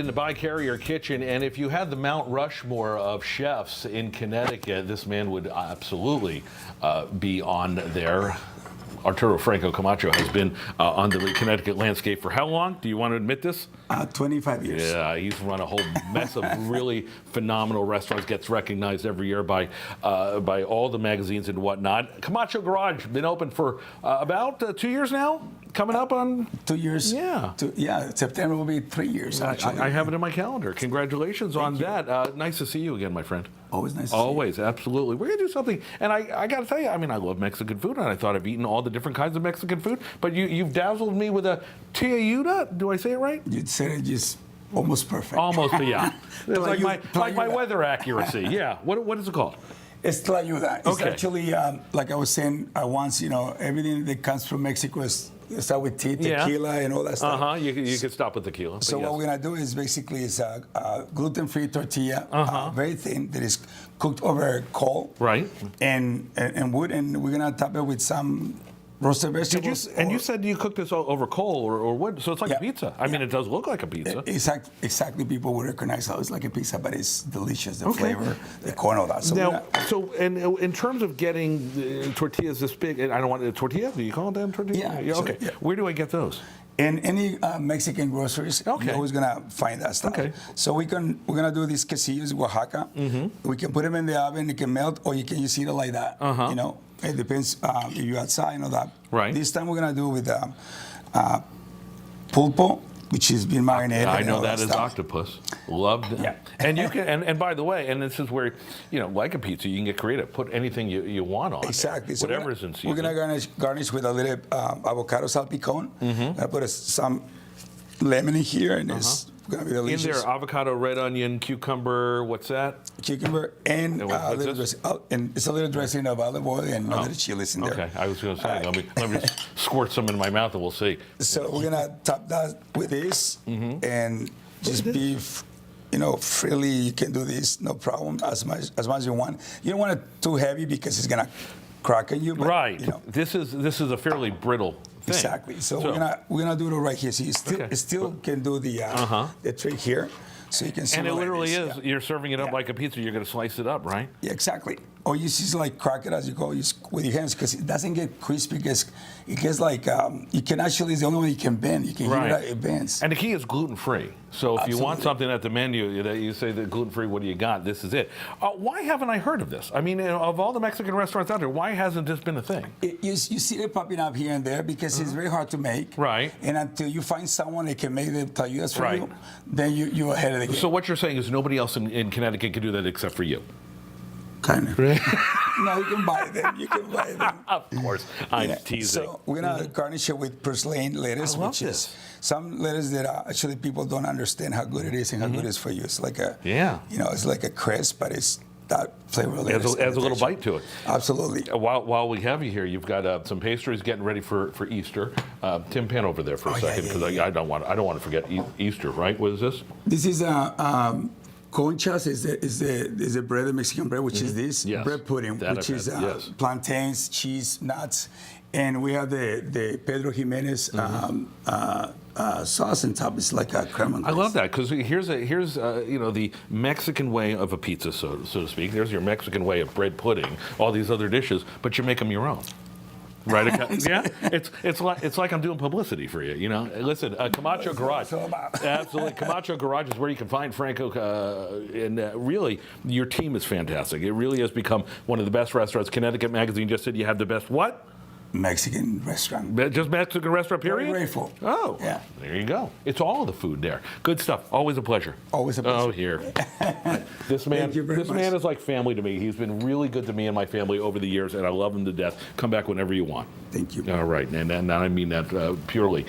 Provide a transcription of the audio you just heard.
In the Bi-Carrier Kitchen, and if you had the Mount Rushmore of chefs in Connecticut, this man would absolutely be on there. Arturo Franco Camacho has been on the Connecticut landscape for how long? Do you want to admit this? 25 years. Yeah, he's run a whole mess of really phenomenal restaurants, gets recognized every year by all the magazines and whatnot. Camacho Garage, been open for about 2 years now? Coming up on 2 years. Yeah. September will be 3 years. Actually. I have it in my calendar. Congratulations on that. Nice to see you again, my friend. Always nice to Always, see you. Absolutely. We're going to do something. And I got to tell you, I mean, I love Mexican food, and I thought I've eaten all the different kinds of Mexican food. But you've dazzled me with a Tlayuda. Do I say it right? You said it just almost perfect. Almost, yeah. It's like my weather accuracy. Yeah. What is it called? It's Tlayuda. It's Okay. actually, like I was saying once, everything that comes from Mexico is start with tea, tequila, and all that stuff. You could stop with tequila. So what we're gonna do is basically a gluten-free tortilla, very thin, that is cooked over coal, Right. and wood, and we're gonna top it with some roasted vegetables. You said you cooked this over coal or wood, so it's like a pizza. I mean, it does look like a pizza. Exactly. People would recognize how it's like a pizza, but it's delicious. The flavor, the corn, all that. So in terms of getting tortillas this big, and I don't want a tortilla. Do you call them tortilla? Yeah. Okay. Where do I get those? In any Mexican groceries, you're always gonna find that stuff. Okay. So we're gonna do these quesillos, Oaxaca. We can put them in the oven, it can melt, or you can just eat it like that. It depends if you're outside or that. Right. This time we're gonna do it with pulpo, which has been marinated. I know that as is octopus. Love that. Yeah. And you can, and by the way, and this is where, like a pizza, you can get creative. Put anything you want on. Exactly. So whatever is in season. We're gonna garnish with a little avocado salpicón. I put some lemon in here, and it's gonna be delicious. In there, avocado, red onion, cucumber. What's that? Cucumber and a little dressing. And it's a little dressing of olive oil and a little chilies in there. Okay, I was going to say, let me squirt some in my mouth and we'll see. So we're gonna top that with this and just beef. Freely you can do this, no problem, as much as you want. You don't want it too heavy because it's gonna crack on you. But, right. This is a fairly brittle thing. Exactly. So we're gonna do it right here. So you still can do the trick here. So you can see. And it literally is. Yeah. You're serving it up like a pizza. You're going to slice it up, right? Yeah, exactly. Or you just like crack it as you go, with your hands, because it doesn't get crispy. Because it gets like you can actually. It's the only way you can bend. You can heat it out, it bends. And the key is gluten free. So if you want something at the menu that you say that gluten free, what do you got? This is it. Why haven't I heard of this? I mean, of all the Mexican restaurants out there, why hasn't this been a thing? You see it popping up here and there because it's very hard to make. Right. And until you find someone that can make the tlayudas for you, then you're ahead of the game. So what you're saying is nobody else in Connecticut can do that except for you. Kind of. No, you can buy them. You can buy them. Of course. I'm teasing. So we're going to garnish it with purslane lettuce, which is some lettuce that actually people don't understand how good it is and how good it is for you. It's like it's like a crisp, but it's that flavor of lettuce. Adds a little bite to it. Absolutely. While we have you here, you've got some pastries getting ready for Easter. Tim, pan over there for a second because I don't want to forget Easter, right? What is this? This is conchas is the bread, the Mexican bread, which is this bread pudding, which is plantains, cheese, nuts, and we have the Pedro Jimenez sauce on top. It's like a crema. I love that because here's the Mexican way of a pizza, so to speak. There's your Mexican way of bread pudding, all these other dishes, but you make them your own. Right? Yeah. It's like I'm doing publicity for you. Listen, Camacho Garage. Absolutely, Camacho Garage is where you can find Franco, and really, your team is fantastic. It really has become one of the best restaurants. Connecticut Magazine just said you have the best what? Mexican restaurant. Just Mexican restaurant, period? Very grateful. Oh, yeah. There you go. It's all of the food there. Good stuff. Always a pleasure. Always a pleasure. Oh, here. This man is like family to me. He's been really good to me and my family over the years, and I love him to death. Come back whenever you want. Thank you. All right, and I mean that purely.